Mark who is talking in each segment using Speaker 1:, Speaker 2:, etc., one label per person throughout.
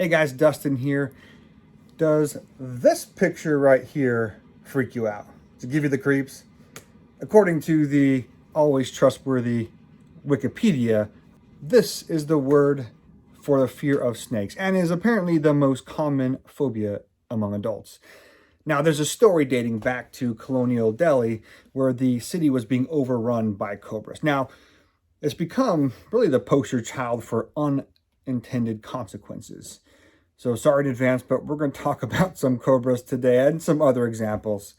Speaker 1: Hey guys, Dustin here. Does this picture right here freak you out? Does it give you the creeps? According to the always trustworthy Wikipedia, this is the word for the fear of snakes and is apparently the most common phobia among adults. Now, there's a story dating back to Colonial Delhi where the city was being overrun by cobras. Now, it's become really the poster child for unintended consequences. So sorry in advance, but we're going to talk about some cobras today and some other examples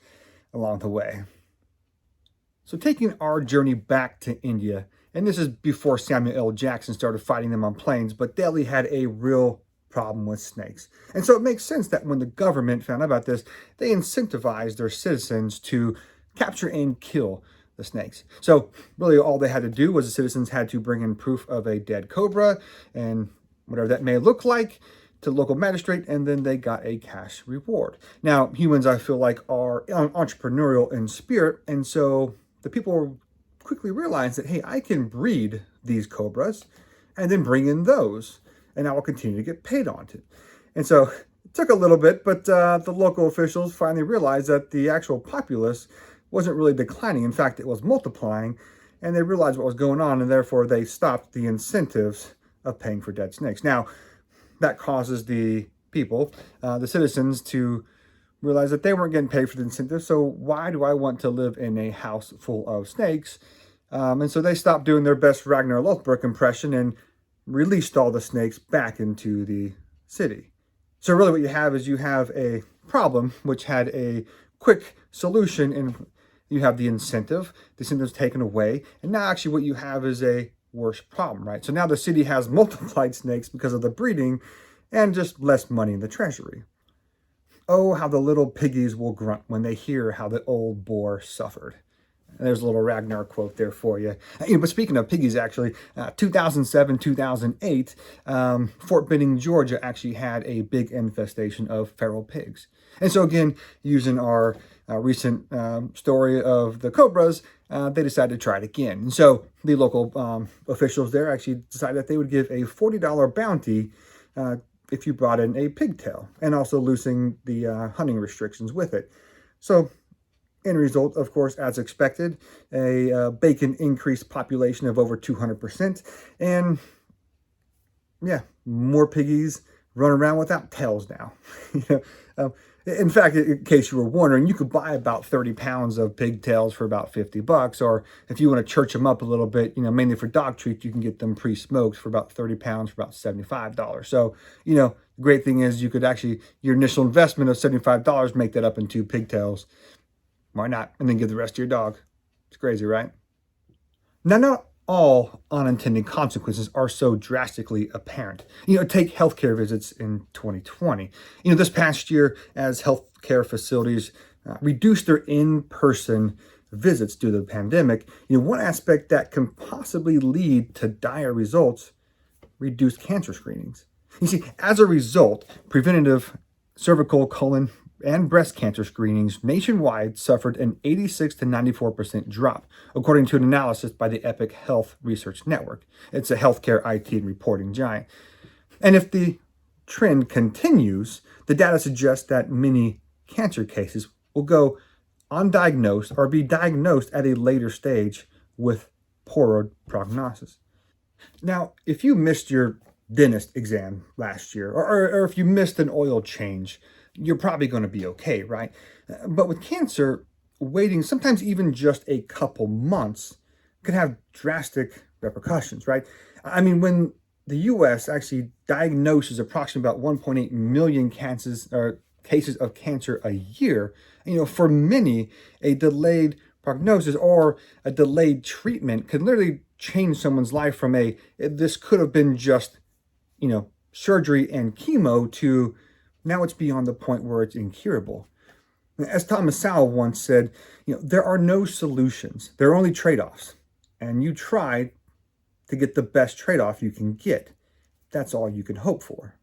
Speaker 1: along the way. So taking our journey back to India, and this is before Samuel L. Jackson started fighting them on planes, but Delhi had a real problem with snakes. And so it makes sense that when the government found out about this, they incentivized their citizens to capture and kill the snakes. So really all they had to do was the citizens had to bring in proof of a dead cobra and whatever that may look like to the local magistrate, and then they got a cash reward. Now, humans, I feel like, are entrepreneurial in spirit, and so the people quickly realized that, hey, I can breed these cobras and then bring in those, and I will continue to get paid on it. And so it took a little bit, but the local officials finally realized that the actual populace wasn't really declining. In fact, it was multiplying, and they realized what was going on, and therefore they stopped the incentives of paying for dead snakes. Now, that causes the people, the citizens, to realize that they weren't getting paid for the incentive. So why do I want to live in a house full of snakes? And so they stopped doing their best Ragnar Lothbrok impression and released all the snakes back into the city. So really what you have is you have a problem which had a quick solution, and you have the incentive's taken away. And now actually what you have is a worse problem, right? So now the city has multiplied snakes because of the breeding and just less money in the treasury. Oh, how the little piggies will grunt when they hear how the old boar suffered. And there's a little Ragnar quote there for you. But speaking of piggies, actually, 2007, 2008, Fort Benning, Georgia actually had a big infestation of feral pigs. And so again, using our recent story of the cobras, they decided to try it again. And so the local officials there actually decided that they would give a $40 bounty if you brought in a pigtail, and also loosening the hunting restrictions with it. So end result, of course, as expected, a bacon increased population of over 200%. And yeah, more piggies run around without tails now. In fact, in case you were wondering, you could buy about 30 pounds of pigtails for about $50. Or if you want to church them up a little bit, mainly for dog treats, you can get them pre-smoked for about 30 pounds for about $75. So, the great thing is you could actually, your initial investment of $75, make that up in 2 pigtails. Why not? And then give the rest to your dog. It's crazy, right? Now, not all unintended consequences are so drastically apparent. Take healthcare visits in 2020. This past year, as healthcare facilities reduced their in-person visits due to the pandemic, one aspect that can possibly lead to dire results: reduced cancer screenings. You see, as a result, preventative cervical, colon, and breast cancer screenings nationwide suffered an 86 to 94% drop, according to an analysis by the Epic Health Research Network. It's a healthcare IT and reporting giant. And if the trend continues, the data suggests that many cancer cases will go undiagnosed or be diagnosed at a later stage with poorer prognosis. Now, if you missed your dentist exam last year, or if you missed an oil change, you're probably going to be okay, right? But with cancer, waiting sometimes even just a couple months could have drastic repercussions, right? I mean, when the U.S. actually diagnoses approximately about 1.8 million cases of cancer a year, for many, a delayed prognosis or a delayed treatment could literally change someone's life from this could have been just, surgery and chemo to now it's beyond the point where it's incurable. As Thomas Sowell once said, there are no solutions. There are only trade-offs. And you try to get the best trade-off you can get. That's all you can hope for.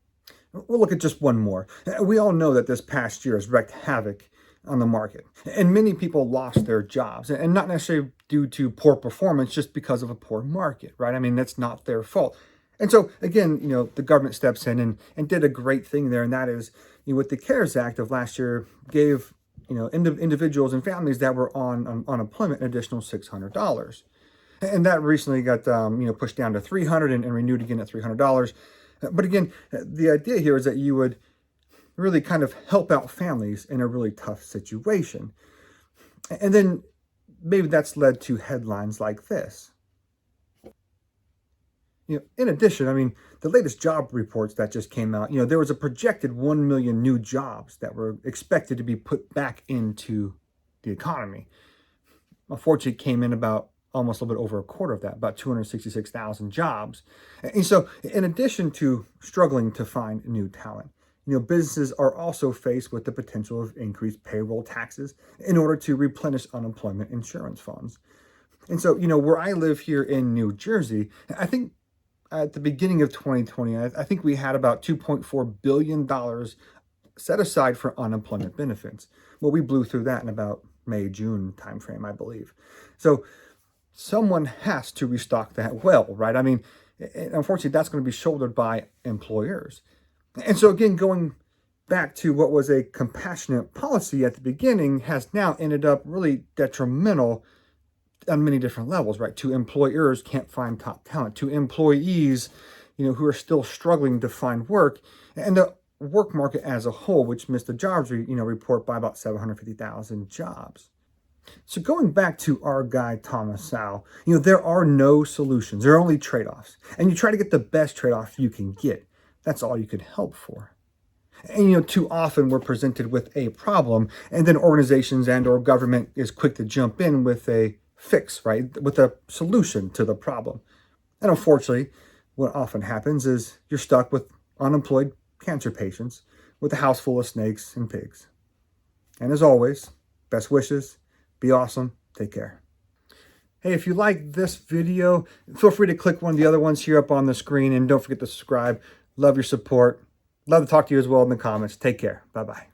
Speaker 1: We'll look at just one more. We all know that this past year has wreaked havoc on the market. And many people lost their jobs, and not necessarily due to poor performance, just because of a poor market, right? I mean, that's not their fault. And so again, the government steps in and did a great thing there. And that is, with the CARES Act of last year, gave, individuals and families that were on unemployment an additional $600. And that recently got, pushed down to $300 and renewed again at $300. But again, the idea here is that you would really kind of help out families in a really tough situation. And then maybe that's led to headlines like this. In addition, I mean, the latest job reports that just came out, there was a projected 1 million new jobs that were expected to be put back into the economy. Unfortunately, it came in about almost a little bit over a quarter of that, about 266,000 jobs. And so in addition to struggling to find new talent, businesses are also faced with the potential of increased payroll taxes in order to replenish unemployment insurance funds. And so, where I live here in New Jersey, I think at the beginning of 2020, I think we had about $2.4 billion set aside for unemployment benefits. Well, we blew through that in about May, June timeframe, I believe. So someone has to restock that well, right? I mean, unfortunately, that's going to be shouldered by employers. And so again, going back to what was a compassionate policy at the beginning has now ended up really detrimental on many different levels, right? To employers can't find top talent, to employees, who are still struggling to find work, and the work market as a whole, which missed the jobs, report by about 750,000 jobs. So going back to our guy, Thomas Sowell, there are no solutions. There are only trade-offs. And you try to get the best trade-off you can get. That's all you could help for. And, too often we're presented with a problem, and then organizations and or government is quick to jump in with a fix, right? With a solution to the problem. And unfortunately, what often happens is you're stuck with unemployed cancer patients with a house full of snakes and pigs. And as always, best wishes. Be awesome. Take care. Hey, if you like this video, feel free to click one of the other ones here up on the screen. And don't forget to subscribe. Love your support. Love to talk to you as well in the comments. Take care. Bye-bye.